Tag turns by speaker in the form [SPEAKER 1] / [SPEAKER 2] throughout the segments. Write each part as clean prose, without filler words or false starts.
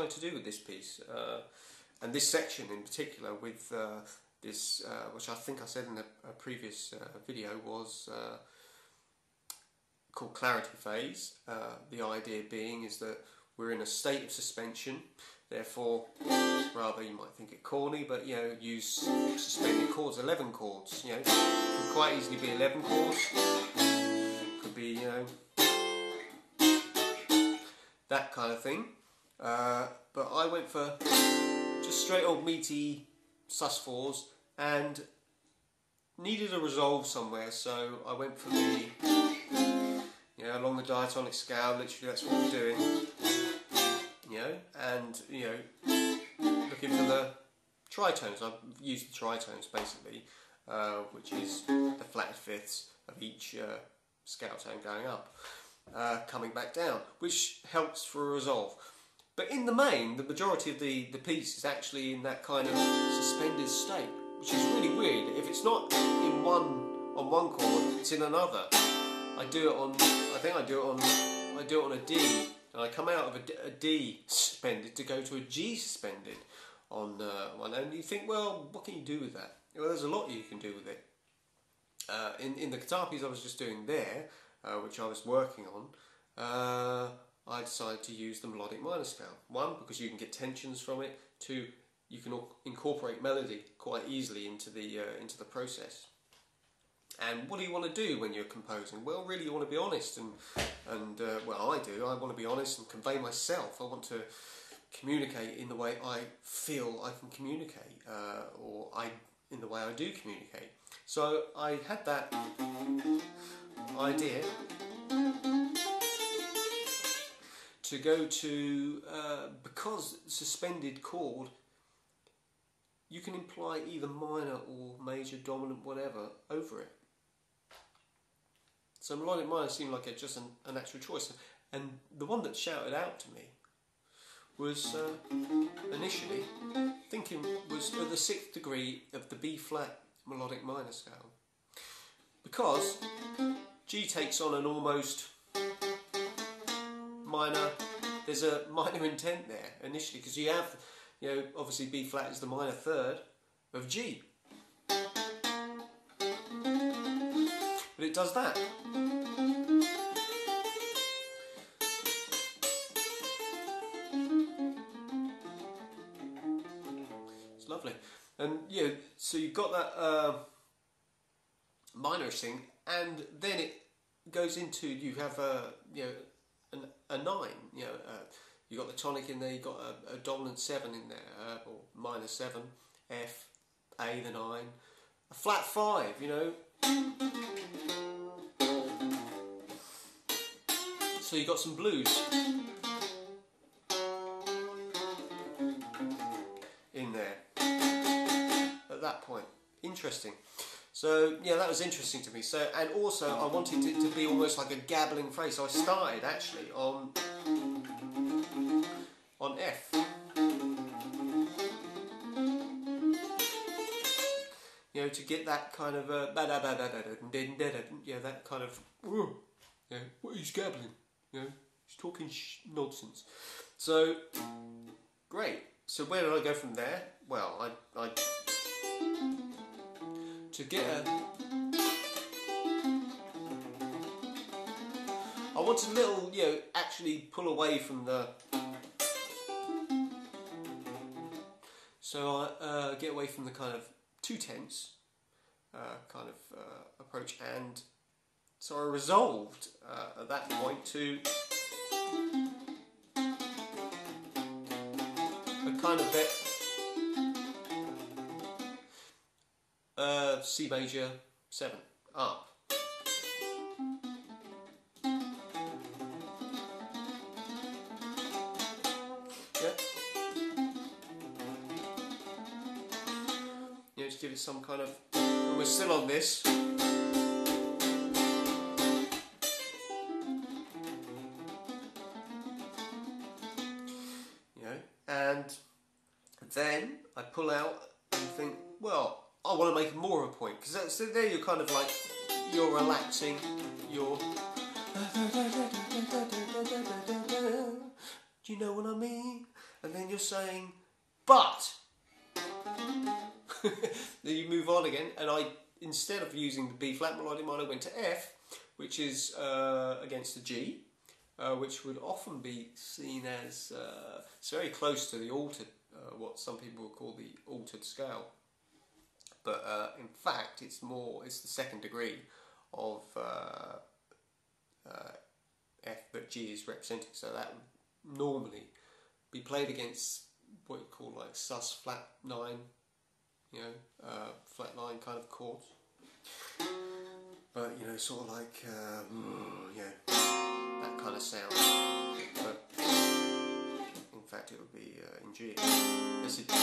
[SPEAKER 1] To do with this piece and this section in particular with this, which I think I said in a previous video, was called clarity phase. The idea being is that we're in a state of suspension, therefore, rather you might think it corny, but you know, use suspended chords, 11 chords, you know, could quite easily be 11 chords, could be, you know, that kind of thing. But I went for just straight old meaty sus4s and needed a resolve somewhere, so I went for the, you know, along the diatonic scale. Literally that's what we're doing, you know, and you know, looking for the tritones. I've used the tritones basically, which is the flat fifths of each scale tone going up, coming back down, which helps for a resolve. But in the main, the majority of the piece is actually in that kind of suspended state, which is really weird. If it's not in on one chord, it's in another. I do it on, I do it on a D, and I come out of a D suspended to go to a G suspended on one. And you think, well, what can you do with that? Well, there's a lot you can do with it. In the guitar piece I was just doing there, which I was working on, I decided to use the melodic minor scale. One, because you can get tensions from it. Two, you can incorporate melody quite easily into the process. And what do you want to do when you're composing? Well, really, you want to be honest, and well, I do. I want to be honest and convey myself. I want to communicate in the way I feel I can communicate, or in the way I do communicate. So I had that idea to go to, because suspended chord, you can imply either minor or major, dominant, whatever, over it. So melodic minor seemed like just a natural choice. And the one that shouted out to me was, initially, thinking was at the 6th degree of the B flat melodic minor scale. Because G takes on an almost minor, there's a minor intent there initially, because you have, you know, obviously B flat is the minor third of G, but it does that. It's lovely, and yeah, so you've got that minorish thing, and then it goes into, you have you know, a 9, you know, you got the tonic in there, you got a dominant 7 in there, or minor 7, F, A, the 9, a flat 5, you know. So you got some blues in there at that point. Interesting. So yeah, that was interesting to me. So, and also I wanted it to be almost like a gabbling phrase. So I started actually on F. You know, to get that kind of yeah, that kind of, yeah, what, he's gabbling, you know, he's talking nonsense. So great. So where did I go from there? Well, I to get I wanted a little, you know, actually pull away from the, so I get away from the kind of 2/10 kind of approach, and so I resolved at that point to kind of bit. C major 7 up. Yeah. You know, to give it some kind of. And we're still on this. And then I pull out and think, well, I want to make more of a point, because so there you're kind of like, you're relaxing, you're, do you know what I mean? And then you're saying, but, then you move on again, and I, instead of using the B flat melodic minor, went to F, which is against the G. Which would often be seen as it's very close to the altered, what some people would call the altered scale, but in fact it's the second degree of F that G is representing. So that would normally be played against what you call like sus flat 9, you know, flat 9 kind of chords. But you know, sort of like yeah. That kind of sound, but in fact it would be in G. Yes, it so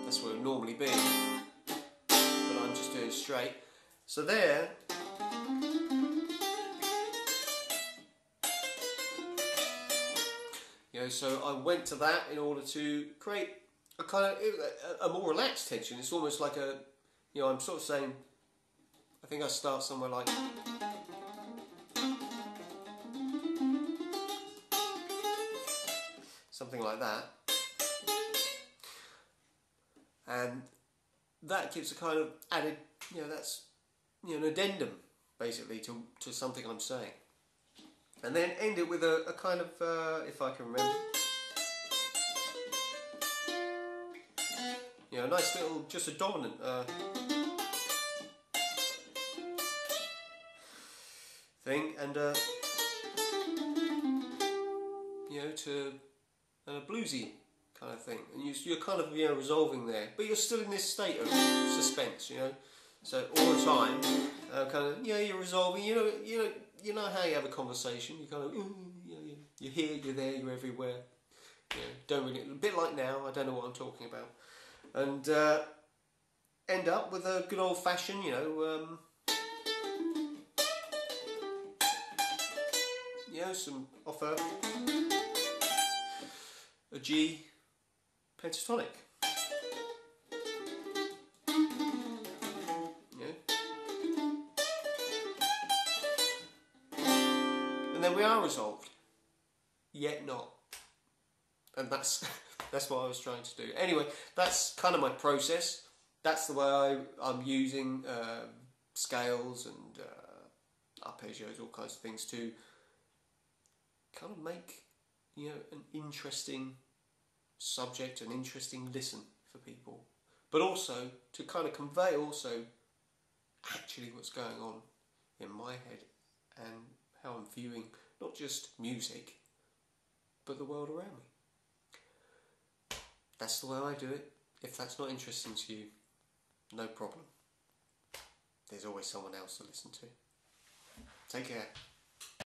[SPEAKER 1] that's where it would normally be, but I'm just doing it straight. So there, you know, so I went to that in order to create a kind of a more relaxed tension. It's almost like a, you know, I'm sort of saying. I think I start somewhere like something like that, and that gives a kind of added, you know, that's, you know, an addendum basically to something I'm saying, and then end it with a kind of, if I can remember, you know, a nice little, just a dominant. Thing, and you know, to a bluesy kind of thing, and you're kind of, you know, resolving there, but you're still in this state of suspense, you know. So all the time, kind of, yeah, you're resolving. You know how you have a conversation. You kind of, you're here, you're there, you're everywhere. You know, don't really, a bit like now. I don't know what I'm talking about, and end up with a good old fashioned, you know. You know, some off a G pentatonic. Yeah. And then we are resolved. Yet not. And that's what I was trying to do. Anyway, that's kind of my process. That's the way I'm using scales and arpeggios, all kinds of things to kind of make, you know, an interesting subject, an interesting listen for people, but also to kind of convey also actually what's going on in my head and how I'm viewing not just music but the world around me. That's the way I do it. If that's not interesting to you, no problem. There's always someone else to listen to. Take care.